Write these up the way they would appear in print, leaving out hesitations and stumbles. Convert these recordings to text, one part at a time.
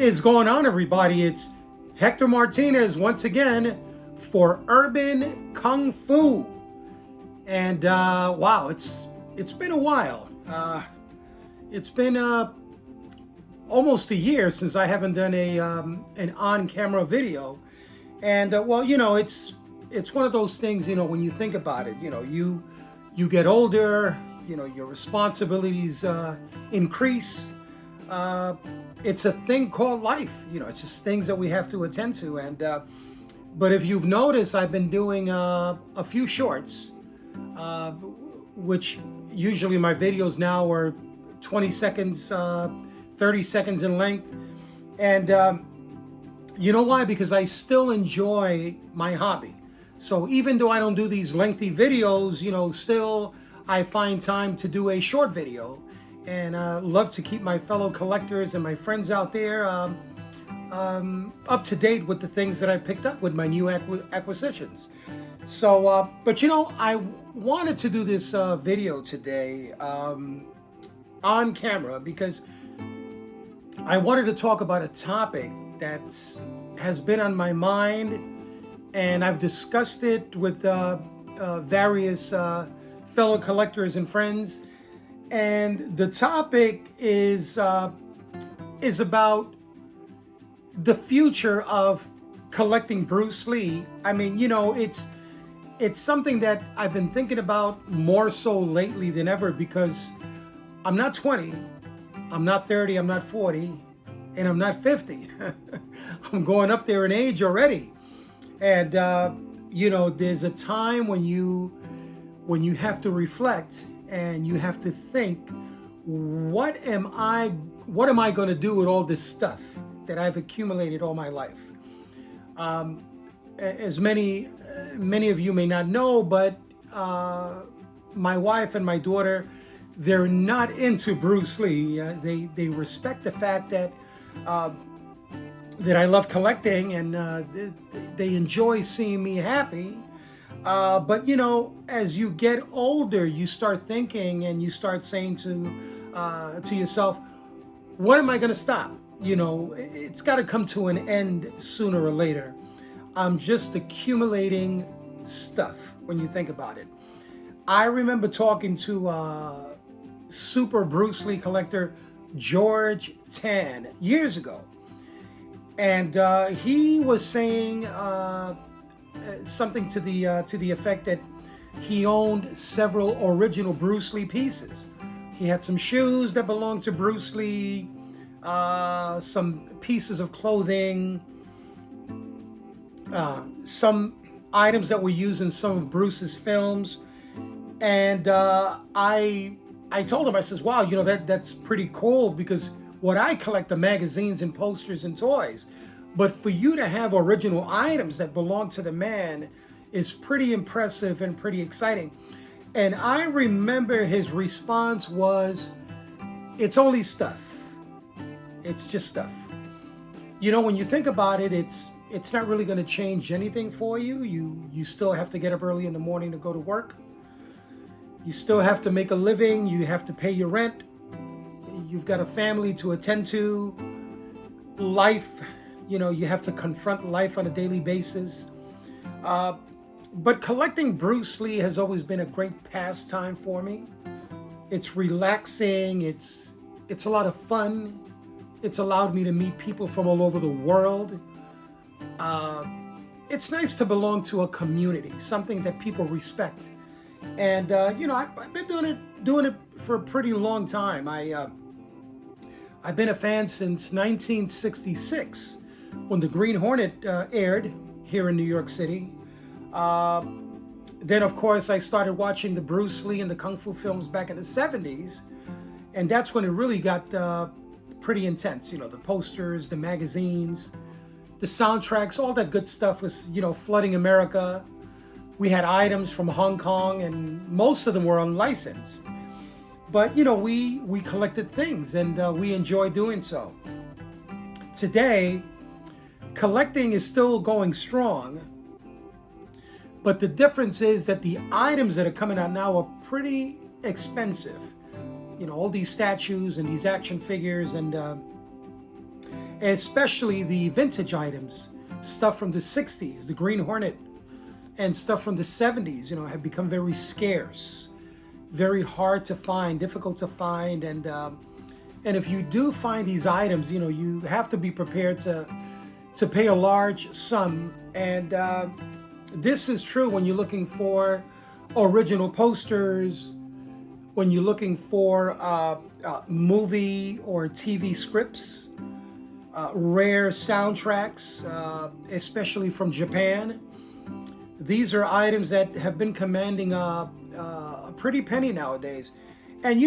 is going on, everybody? It's Hector Martinez once again for Urban Kung Fu. And wow, it's been a while. It's been almost a year since I haven't done an on-camera video. And well, it's one of those things. When you think about it, you get older. Your responsibilities increase. It's a thing called life. It's just things that we have to attend to. And but if you've noticed, I've been doing a few shorts, which usually my videos now are 20 seconds, 30 seconds in length. And you know why? Because I still enjoy my hobby. So even though I don't do these lengthy videos, still I find time to do a short video. And love to keep my fellow collectors and my friends out there up to date with the things that I picked up with my new acquisitions. So, but I wanted to do this video today on camera because I wanted to talk about a topic that has been on my mind, and I've discussed it with various fellow collectors and friends. And the topic is about the future of collecting Bruce Lee. I mean, it's something that I've been thinking about more so lately than ever, because I'm not 20, I'm not 30, I'm not 40, and I'm not 50. I'm going up there in age already. And there's a time when you have to reflect and you have to think, what am I going to do with all this stuff that I've accumulated all my life? As many of you may not know, but my wife and my daughter, they're not into Bruce Lee. They respect the fact that I love collecting, and they enjoy seeing me happy. But as you get older, you start thinking and you start saying to yourself, when am I going to stop? It's got to come to an end sooner or later. I'm just accumulating stuff when you think about it. I remember talking to super Bruce Lee collector George Tan years ago, and he was saying something to the effect that he owned several original Bruce Lee pieces. He had some shoes that belonged to Bruce Lee, some pieces of clothing, some items that were used in some of Bruce's films. And I told him, I says, wow, that's pretty cool, because what I collect are magazines and posters and toys. But for you to have original items that belong to the man is pretty impressive and pretty exciting. And I remember his response was, it's only stuff. It's just stuff. When you think about it, it's not really going to change anything for you. You still have to get up early in the morning to go to work. You still have to make a living. You have to pay your rent. You've got a family to attend to. Life, you have to confront life on a daily basis. But collecting Bruce Lee has always been a great pastime for me. It's relaxing. It's a lot of fun. It's allowed me to meet people from all over the world. It's nice to belong to a community, something that people respect. And I've been doing it for a pretty long time. I've been a fan since 1966, when the Green Hornet aired here in New York City. Then, of course, I started watching the Bruce Lee and the Kung Fu films back in the 70s. And that's when it really got pretty intense. The posters, the magazines, the soundtracks, all that good stuff was, flooding America. We had items from Hong Kong, and most of them were unlicensed. But, we collected things, and we enjoy doing so. Today, collecting is still going strong, but the difference is that the items that are coming out now are pretty expensive. All these statues and these action figures, and especially the vintage items, stuff from the 60s, the Green Hornet, and stuff from the 70s, have become very scarce, very hard to find, difficult to find. And if you do find these items, you have to be prepared to pay a large sum. And this is true when you're looking for original posters, when you're looking for movie or TV scripts, rare soundtracks, especially from Japan. These are items that have been commanding a pretty penny nowadays. And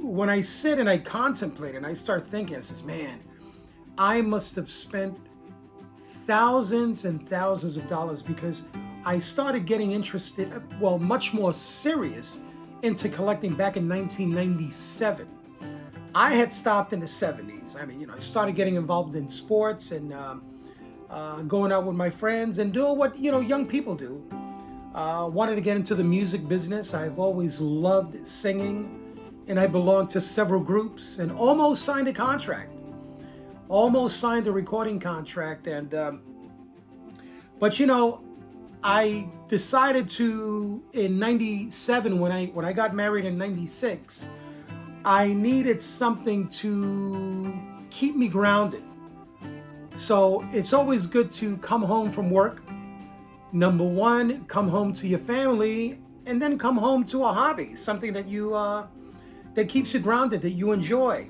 when I sit and I contemplate and I start thinking, I says, man, I must have spent thousands and thousands of dollars, because I started getting interested, well, much more serious into collecting back in 1997. I had stopped in the 70s. I mean, I started getting involved in sports and going out with my friends and doing what, young people do. Wanted to get into the music business. I've always loved singing, and I belonged to several groups and almost signed a contract. Almost signed a recording contract. And but I decided to, in 97, when I got married in 96, I needed something to keep me grounded. So it's always good to come home from work. Number one, come home to your family, and then come home to a hobby, something that that keeps you grounded, that you enjoy.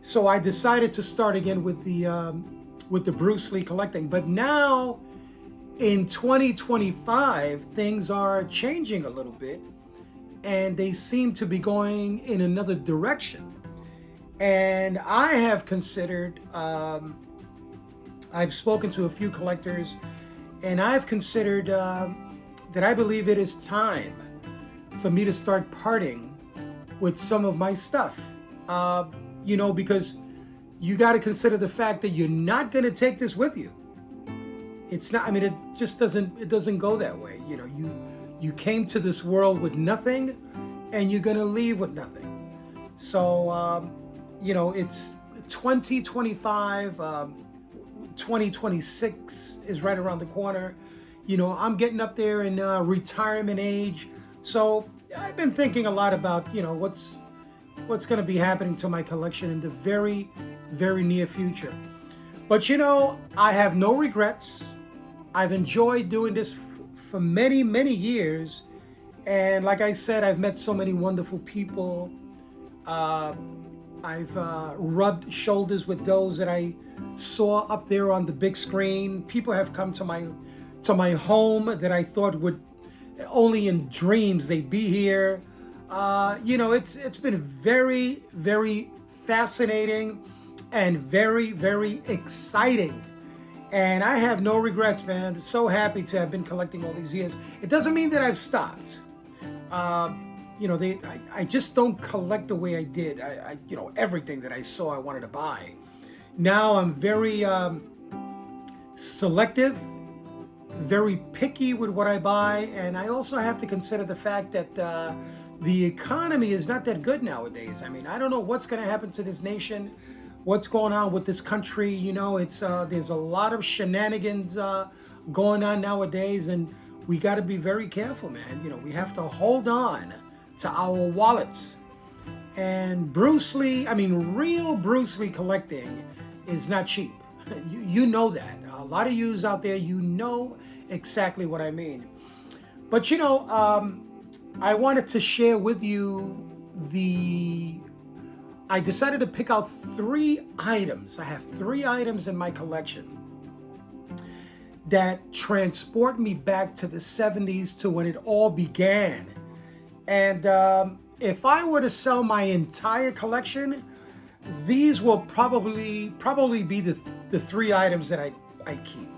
So I decided to start again with the Bruce Lee collecting. But now, in 2025, things are changing a little bit, and they seem to be going in another direction. And I have considered, I've spoken to a few collectors, and I've considered that I believe it is time for me to start parting with some of my stuff. Because you got to consider the fact that you're not going to take this with you. It's not, it just doesn't go that way. You came to this world with nothing, and you're going to leave with nothing. So, it's 2025, 2026 is right around the corner. I'm getting up there in retirement age. So I've been thinking a lot about, what's going to be happening to my collection in the very, very near future. But I have no regrets. I've enjoyed doing this for many, many years. And like I said, I've met so many wonderful people. I've rubbed shoulders with those that I saw up there on the big screen. People have come to my home that I thought would only in dreams they'd be here. It's been very, very fascinating and very, very exciting. And I have no regrets, man. So happy to have been collecting all these years. It doesn't mean that I've stopped. I just don't collect the way I did. Everything that I saw I wanted to buy. Now I'm very selective, very picky with what I buy. And I also have to consider the fact that the economy is not that good nowadays. I don't know what's going to happen to this nation, what's going on with this country. It's there's a lot of shenanigans going on nowadays, and we got to be very careful, man. We have to hold on to our wallets. And Bruce Lee, real Bruce Lee collecting is not cheap. You know that. A lot of yous out there, exactly what I mean. But I wanted to share with you I decided to pick out 3 items. I have 3 items in my collection that transport me back to the 70s, to when it all began. And if I were to sell my entire collection, these will probably be the 3 items that I keep.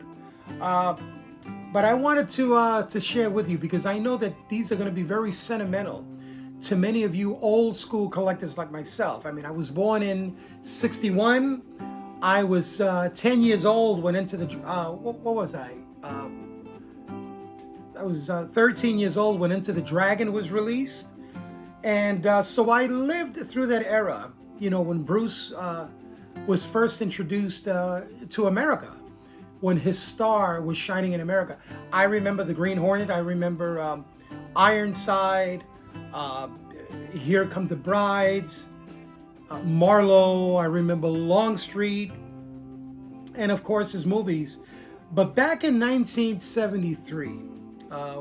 But I wanted to share with you, because I know that these are going to be very sentimental to many of you old school collectors like myself. I was born in 61. I was 10 years old, went into the, what was I? I was 13 years old when Into the Dragon was released. And so I lived through that era, when Bruce was first introduced to America, when his star was shining in America. I remember the Green Hornet. I remember Ironside. Uh, Here Come the Brides. Marlowe. I remember Longstreet, and of course his movies. But back in 1973,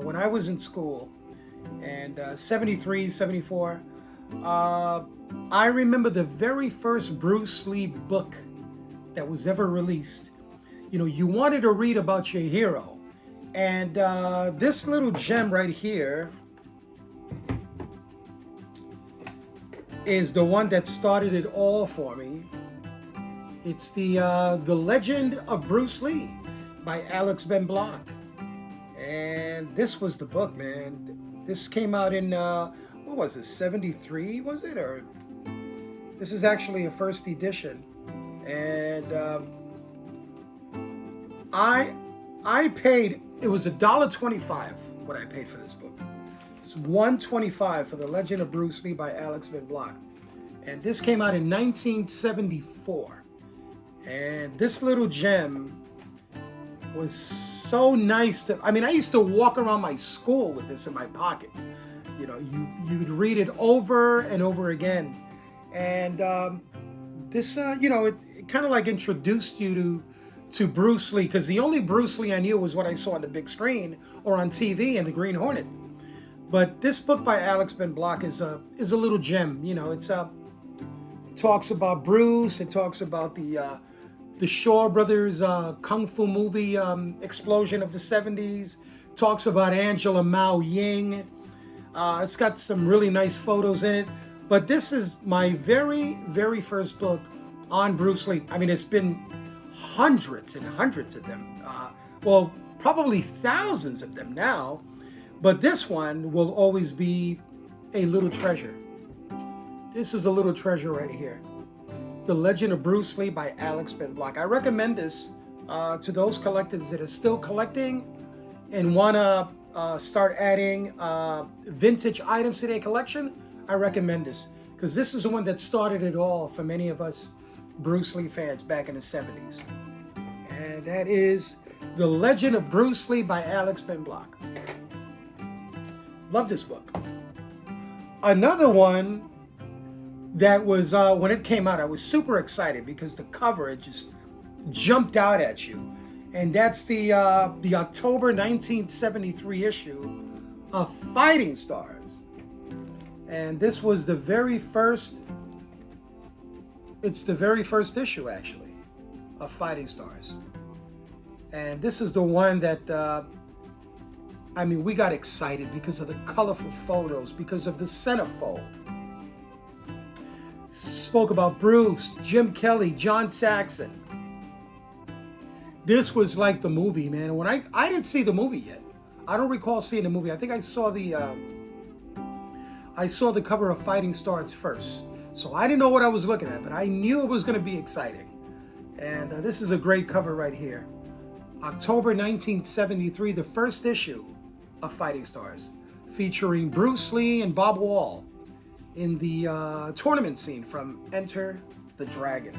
when I was in school, and 73, 74, I remember the very first Bruce Lee book that was ever released. You know, you wanted to read about your hero. And this little gem right here is the one that started it all for me. It's the Legend of Bruce Lee by Alex Ben Block. And this was the book, man. This came out in, what was it, 73, was it? Or this is actually a first edition. And I paid, it was $1.25 what I paid for this book. It's $1.25 for The Legend of Bruce Lee by Alex Ben Block. And this came out in 1974. And this little gem was so nice to, I mean, I used to walk around my school with this in my pocket. You know, you'd read it over and over again. And this, you know, it kind of like introduced you to Bruce Lee, because the only Bruce Lee I knew was what I saw on the big screen or on TV in the Green Hornet. But this book by Alex Ben Block is a little gem. You know, it talks about Bruce. It talks about the Shaw Brothers kung fu movie explosion of the 70s. Talks about Angela Mao Ying. It's got some really nice photos in it. But this is my very, very first book on Bruce Lee. I mean, it's been hundreds and hundreds of them. Well, probably thousands of them now. But this one will always be a little treasure. This is a little treasure right here. The Legend of Bruce Lee by Alex Ben Block. I recommend this to those collectors that are still collecting and want to start adding vintage items to their collection. I recommend this, because this is the one that started it all for many of us Bruce Lee fans back in the 70s. And that is The Legend of Bruce Lee by Alex Ben Block. Love this book. Another one that was, when it came out, I was super excited because the cover, it just jumped out at you. And that's the October 1973 issue of Fighting Stars. And this was the very first, it's the very first issue, actually, of Fighting Stars. And this is the one that, I mean, we got excited because of the colorful photos, because of the centerfold. Spoke about Bruce, Jim Kelly, John Saxon. This was like the movie, man. When I didn't see the movie yet. I don't recall seeing the movie. I think I saw the cover of Fighting Stars first. So I didn't know what I was looking at, but I knew it was going to be exciting. And this is a great cover right here. October 1973, the first issue of Fighting Stars, featuring Bruce Lee and Bob Wall in the tournament scene from Enter the Dragon.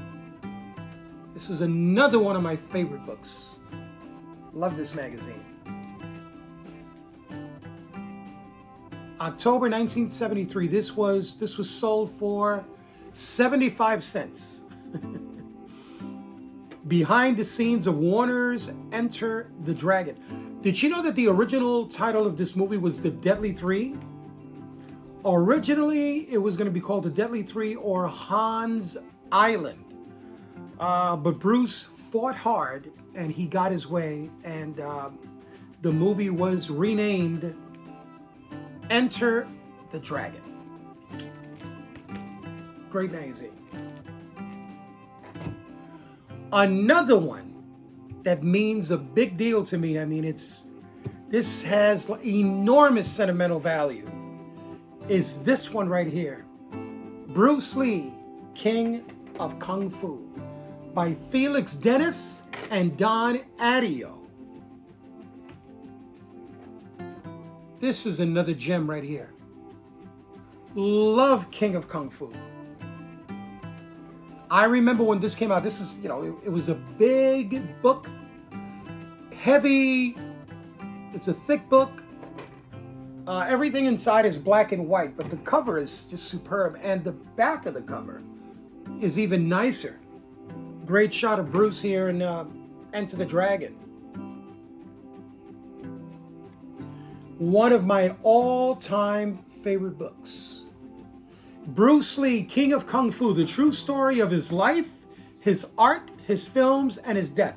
This is another one of my favorite books. Love this magazine. October 1973. This was sold for 75 cents. Behind the scenes of Warner's Enter the Dragon. Did you know that the original title of this movie was The Deadly Three? Originally, it was going to be called The Deadly Three or Hans Island. But Bruce fought hard and he got his way, and the movie was renamed Enter the Dragon. Great magazine. Another one that means a big deal to me. I mean, this has enormous sentimental value. Is this one right here. Bruce Lee, King of Kung Fu by Felix Dennis and Don Addio. This is another gem right here. Love King of Kung Fu. I remember when this came out, this is, it was a big book, heavy, it's a thick book. Everything inside is black and white, but the cover is just superb. And the back of the cover is even nicer. Great shot of Bruce here in Enter the Dragon. One of my all-time favorite books. Bruce Lee, King of Kung Fu, the true story of his life, his art, his films, and his death,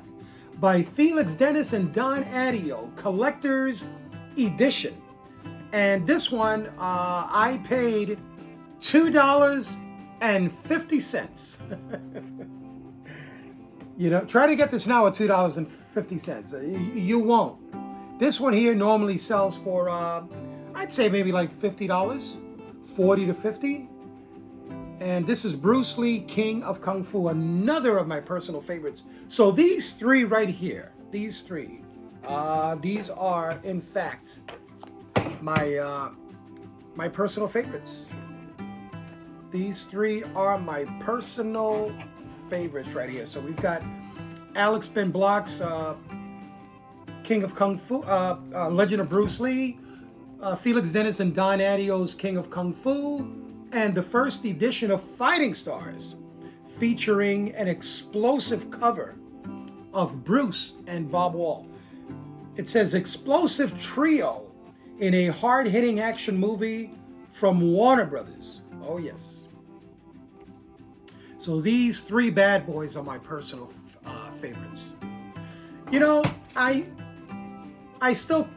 by Felix Dennis and Don Addio, collector's edition. And this one, I paid $2.50. Try to get this now at $2.50. You won't. This one here normally sells for, I'd say maybe like $50, $40 to $50. And this is Bruce Lee, King of Kung Fu, another of my personal favorites. So these three right here, these are in fact my personal favorites. These three are my personal favorites right here. So we've got Alex Ben Block's King of Kung Fu, Legend of Bruce Lee, Felix Dennis and Don Addio's King of Kung Fu, and the first edition of Fighting Stars, featuring an explosive cover of Bruce and Bob Wall. It says explosive trio in a hard-hitting action movie from Warner Brothers. Oh yes. So these three bad boys are my personal favorites. I still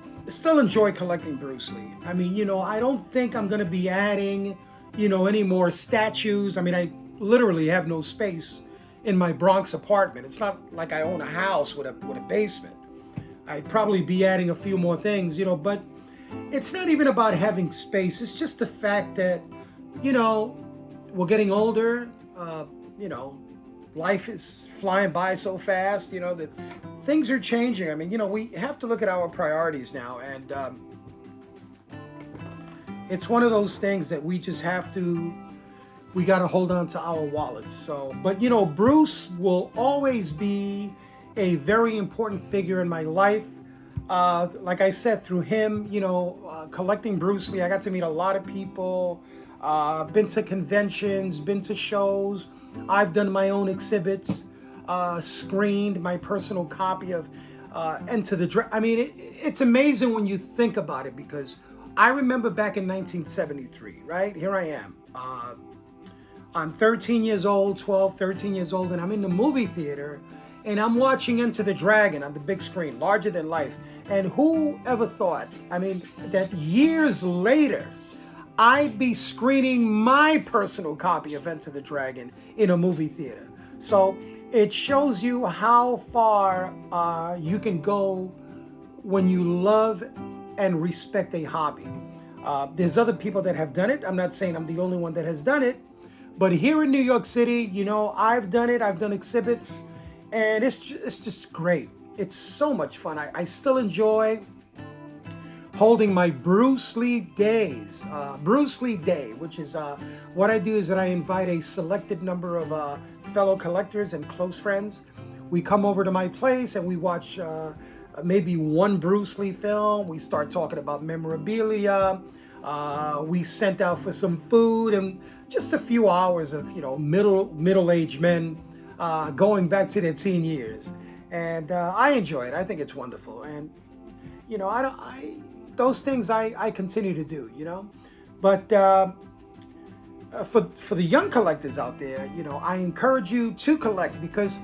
enjoy collecting Bruce Lee. I mean, I don't think I'm gonna be adding, any more statues. I mean, I literally have no space in my Bronx apartment. It's not like I own a house with a basement. I'd probably be adding a few more things, but it's not even about having space. It's just the fact that, we're getting older. Life is flying by so fast, that things are changing. I mean, we have to look at our priorities now. And it's one of those things that we just we got to hold on to our wallets. So, but Bruce will always be a very important figure in my life. Like I said, through him, collecting Bruce Lee, I got to meet a lot of people, been to conventions, been to shows. I've done my own exhibits, screened my personal copy of Enter the Dragon. I mean, it's amazing when you think about it, because I remember back in 1973, right? Here I am. I'm 13 years old, 13 years old, and I'm in the movie theater, and I'm watching Enter the Dragon on the big screen, larger than life. And who ever thought, that years later, I'd be screening my personal copy of Enter the Dragon in a movie theater. So it shows you how far you can go when you love and respect a hobby. There's other people that have done it. I'm not saying I'm the only one that has done it. But here in New York City, I've done it. I've done exhibits. And it's just great. It's so much fun. I still enjoy holding my Bruce Lee Days. Bruce Lee Day, which is what I do is that I invite a selected number of fellow collectors and close friends. We come over to my place and we watch maybe one Bruce Lee film. We start talking about memorabilia. We sent out for some food and just a few hours of middle-aged men going back to their teen years. And I enjoy it. I think it's wonderful. And those things I continue to do, But for the young collectors out there, I encourage you to collect, because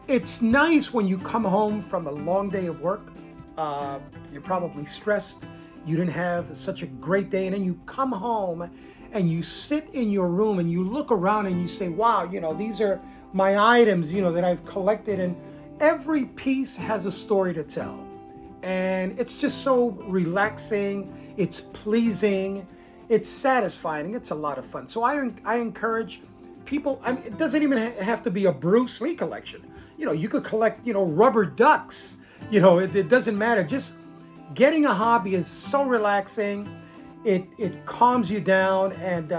it's nice when you come home from a long day of work. You're probably stressed. You didn't have such a great day. And then you come home and you sit in your room and you look around and you say, wow, these are my items, that I've collected. And every piece has a story to tell. And it's just so relaxing. It's pleasing. It's satisfying. It's a lot of fun. So I encourage people. It doesn't even have to be a Bruce Lee collection. You could collect, rubber ducks. It doesn't matter. Just getting a hobby is so relaxing. It calms you down. And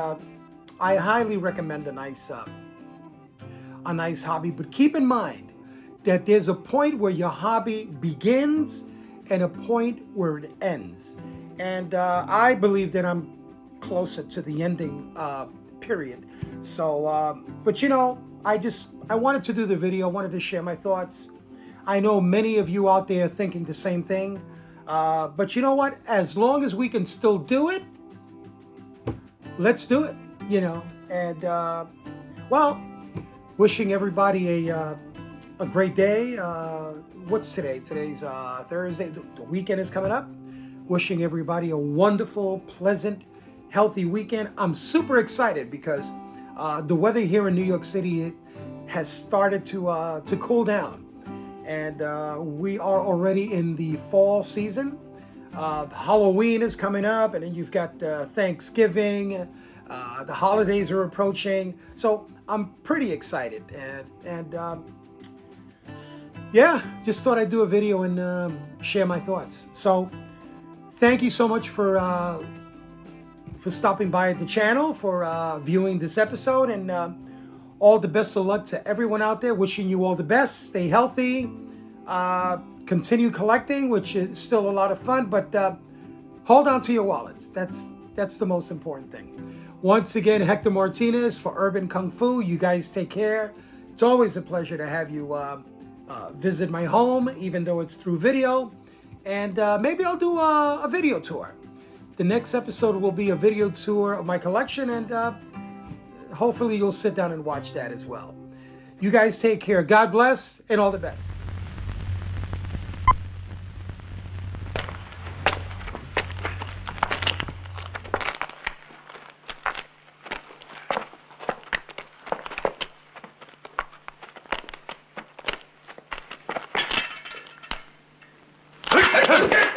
I highly recommend a nice a nice hobby. But keep in mind that there's a point where your hobby begins and a point where it ends. And I believe that I'm closer to the ending period. So, but you know, I wanted to do the video. I wanted to share my thoughts. I know many of you out there are thinking the same thing. But you know what? As long as we can still do it, let's do it, you know. And, well, wishing everybody a great day. What's today? Today's Thursday. The weekend is coming up. Wishing everybody a wonderful, pleasant, healthy weekend. I'm super excited because the weather here in New York City has started to cool down. And we are already in the fall season. Halloween is coming up, and then you've got Thanksgiving. The holidays are approaching. So I'm pretty excited. And yeah, just thought I'd do a video and share my thoughts. So thank you so much for stopping by the channel, for viewing this episode, and all the best of luck to everyone out there. Wishing you all the best. Stay healthy. Continue collecting, which is still a lot of fun, but hold on to your wallets. That's the most important thing. Once again, Hector Martinez for Urban Kung Fu. You guys take care. It's always a pleasure to have you visit my home, even though it's through video. And maybe I'll do a video tour. The next episode will be a video tour of my collection, and hopefully you'll sit down and watch that as well. You guys take care. God bless, and all the best. Let's go!